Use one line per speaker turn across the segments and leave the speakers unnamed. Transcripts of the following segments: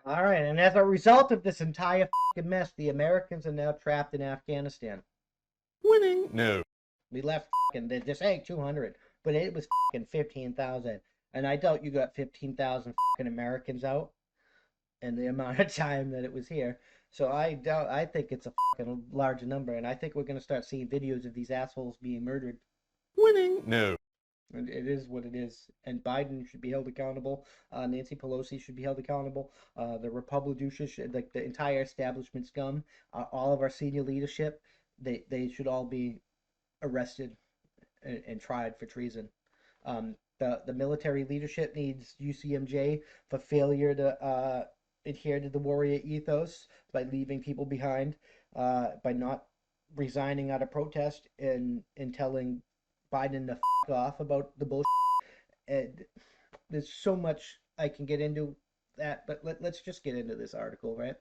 All right, and as a result of this entire mess, the Americans are now trapped in Afghanistan.
Winning. No.
We left they're saying 200, but it was 15,000. And I doubt you got 15,000 Americans out in the amount of time that it was here. So I think it's a large number, and I think we're going to start seeing videos of these assholes being murdered.
Winning. No.
And it is what it is. And Biden should be held accountable. Nancy Pelosi should be held accountable. The Republicans should, like the entire establishment scum, all of our senior leadership, they should all be arrested and tried for treason. The military leadership needs UCMJ for failure to adhere to the warrior ethos by leaving people behind, by not resigning out of protest and telling Biden to off about the bullshit. And there's so much I can get into that, but let's just get into this article, right?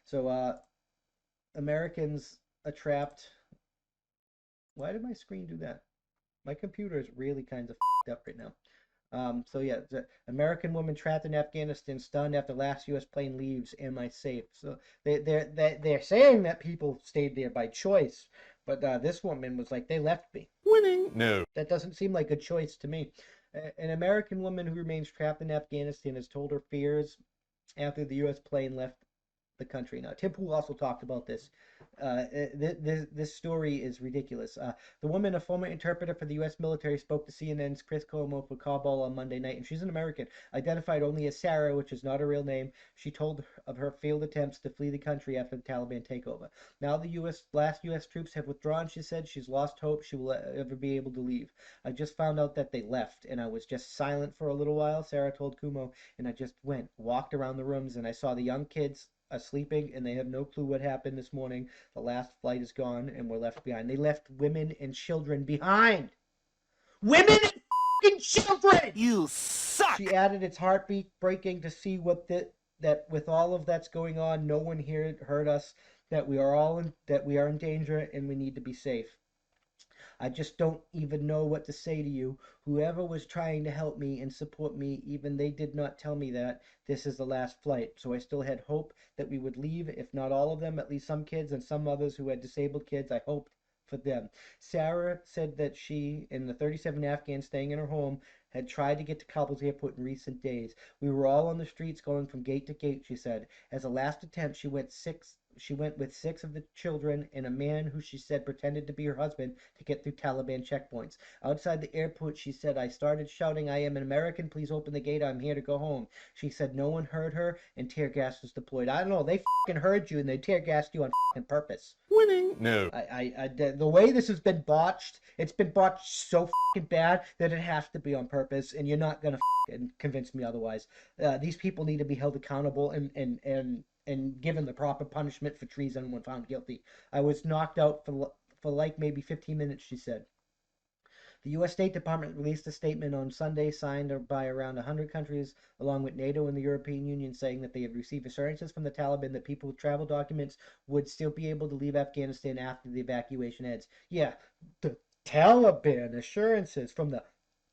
So, Americans are trapped. Why did my screen do that? My computer is really kind of up right now. So yeah, the American woman trapped in Afghanistan stunned after last U.S. plane leaves. Am I safe? So they're saying that people stayed there by choice, but this woman was like, they left me.
Winning. No.
That doesn't seem like a choice to me. An American woman who remains trapped in Afghanistan has told her fears after the U.S. plane left the country. Now, Tim Pool also talked about this. This story is ridiculous. The woman, a former interpreter for the U.S. military, spoke to CNN's Chris Cuomo for Kabul on Monday night, and she's an American, identified only as Sarah, which is not her real name. She told of her failed attempts to flee the country after the Taliban takeover. Now the last U.S. troops have withdrawn, she said. She's lost hope she will ever be able to leave. I just found out that they left, and I was just silent for a little while, Sarah told Cuomo, and I just walked around the rooms, and I saw the young kids are sleeping and they have no clue what happened this morning. The last flight is gone and we're left behind. They left women and children behind. Women and children!
You suck!
She added, it's heartbeat breaking to see that with all of that's going on, no one here heard us, that we are in danger and we need to be safe. I just don't even know what to say to you. Whoever was trying to help me and support me, even they did not tell me that this is the last flight. So I still had hope that we would leave, if not all of them, at least some kids and some others who had disabled kids. I hoped for them. Sarah said that she and the 37 Afghans staying in her home had tried to get to Kabul's airport in recent days. We were all on the streets going from gate to gate, she said. As a last attempt, she went with 6 of the children and a man who she said pretended to be her husband to get through Taliban checkpoints. Outside the airport, she said, I started shouting, I am an American, please open the gate, I'm here to go home. She said no one heard her and tear gas was deployed. I don't know, they heard you and they tear gassed you on purpose.
Winning. No.
The way this has been botched, it's been botched so bad that it has to be on purpose, and you're not gonna convince me otherwise. These people need to be held accountable and given the proper punishment for treason when found guilty. I was knocked out for like maybe 15 minutes, she said. The U.S. State Department released a statement on Sunday signed by around 100 countries, along with NATO and the European Union, saying that they had received assurances from the Taliban that people with travel documents would still be able to leave Afghanistan after the evacuation ends. Yeah, the Taliban assurances from the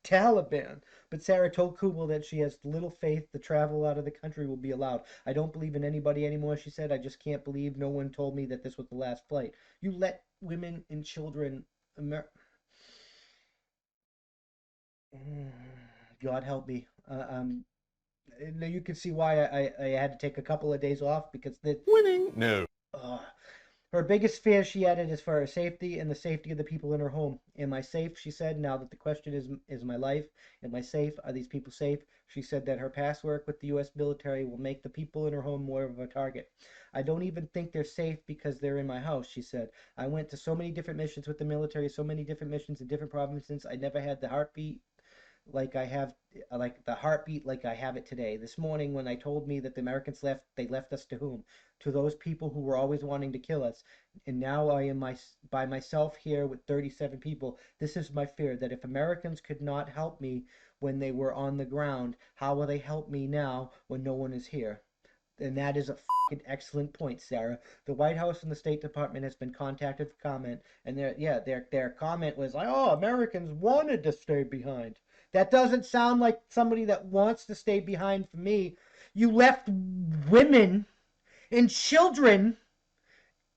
Taliban. But Sarah told Kubel that she has little faith the travel out of the country will be allowed. I don't believe in anybody anymore, she said. I just can't believe no one told me that this was the last flight. You let women and children... God help me. You can see why I had to take a couple of days off because the
Winning. No.
uh, her biggest fear, she added, is for her safety and the safety of the people in her home. Am I safe? She said. Now that the question is my life? Am I safe? Are these people safe? She said that her past work with the U.S. military will make the people in her home more of a target. I don't even think they're safe because they're in my house, she said. I went to so many different missions with the military, so many different missions in different provinces. I never had the heartbeat like I have, like the heartbeat like I have it today. This morning, when I told me that the Americans left, they left us to whom? To those people who were always wanting to kill us. And now I am by myself here with 37 people. This is my fear, that if Americans could not help me when they were on the ground, how will they help me now when no one is here? And that is a excellent point, Sarah. The White House and the State Department has been contacted for comment, and their comment was like, "Oh, Americans wanted to stay behind." That doesn't sound like somebody that wants to stay behind for me. You left women and children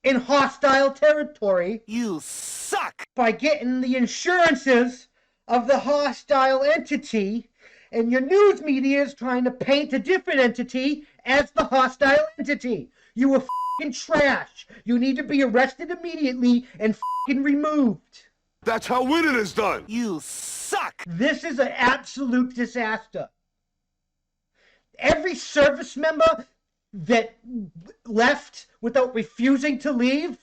in hostile territory.
You suck!
By getting the insurances of the hostile entity, and your news media is trying to paint a different entity as the hostile entity. You are fucking trash. You need to be arrested immediately and fucking removed.
That's how winning is done! You suck!
This is an absolute disaster. Every service member that left without refusing to leave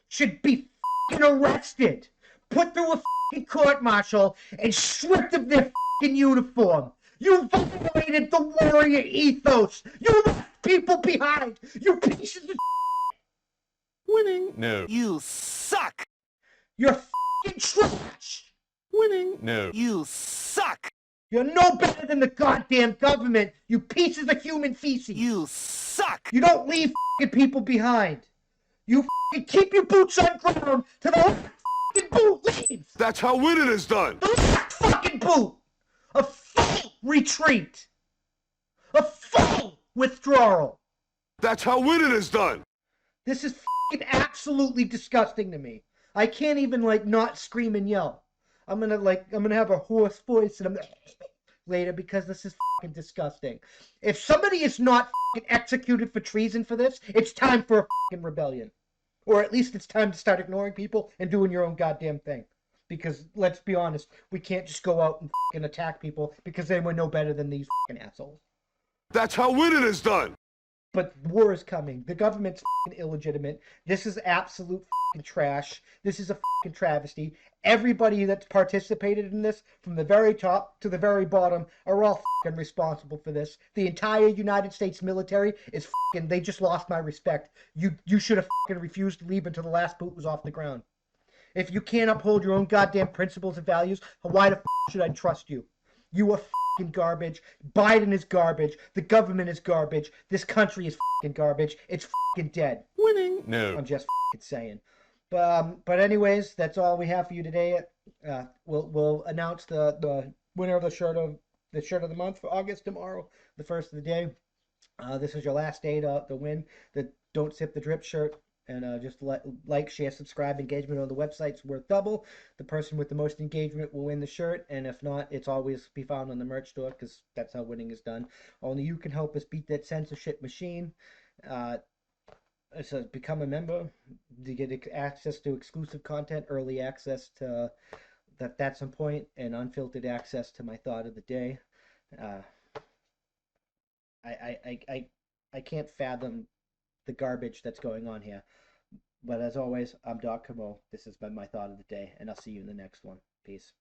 should be fucking arrested, put through a fucking court-martial, and stripped of their fucking uniform. You violated the warrior ethos. You left people behind. You pieces of
Winning? No. You suck!
You're fucking trash.
Winning? No. You suck!
You're no better than the goddamn government, you pieces of human feces.
You suck!
You don't leave fucking people behind. You fucking keep your boots on ground to the last fucking boot leaves.
That's how winning is done!
The last fucking boot. A full retreat. A full withdrawal.
That's how winning is done!
This is fucking absolutely disgusting to me. I can't even not scream and yell. I'm gonna have a hoarse voice and I'm later because this is fucking disgusting. If somebody is not fucking executed for treason for this, it's time for a fucking rebellion. Or at least it's time to start ignoring people and doing your own goddamn thing. Because let's be honest, we can't just go out and fucking attack people because they were no better than these fucking assholes.
That's how winning is done!
But war is coming. The government's fucking illegitimate. This is absolute fucking trash. This is a fucking travesty. Everybody that's participated in this, from the very top to the very bottom, are all fucking responsible for this. The entire United States military is fucking, they just lost my respect. You should have fucking refused to leave until the last boot was off the ground. If you can't uphold your own goddamn principles and values, why the should I trust you? You are fucking garbage. Biden is garbage. The government is garbage. This country is fucking garbage. It's fucking dead.
Winning? No.
I'm just fucking saying. But anyways, that's all we have for you today. We'll announce the winner of the shirt of the month for August tomorrow, the first of the day. This is your last day to win the Don't Sip the Drip shirt. And just like, share, subscribe. Engagement on the website's worth double. The person with the most engagement will win the shirt, and if not, it's always be found on the merch store because that's how winning is done. Only you can help us beat that censorship machine. So become a member to get access to exclusive content, early access to That's Some Point, and unfiltered access to my thought of the day. I can't fathom the garbage that's going on here. But as always, I'm Doc Camo. This has been my thought of the day, and I'll see you in the next one. Peace.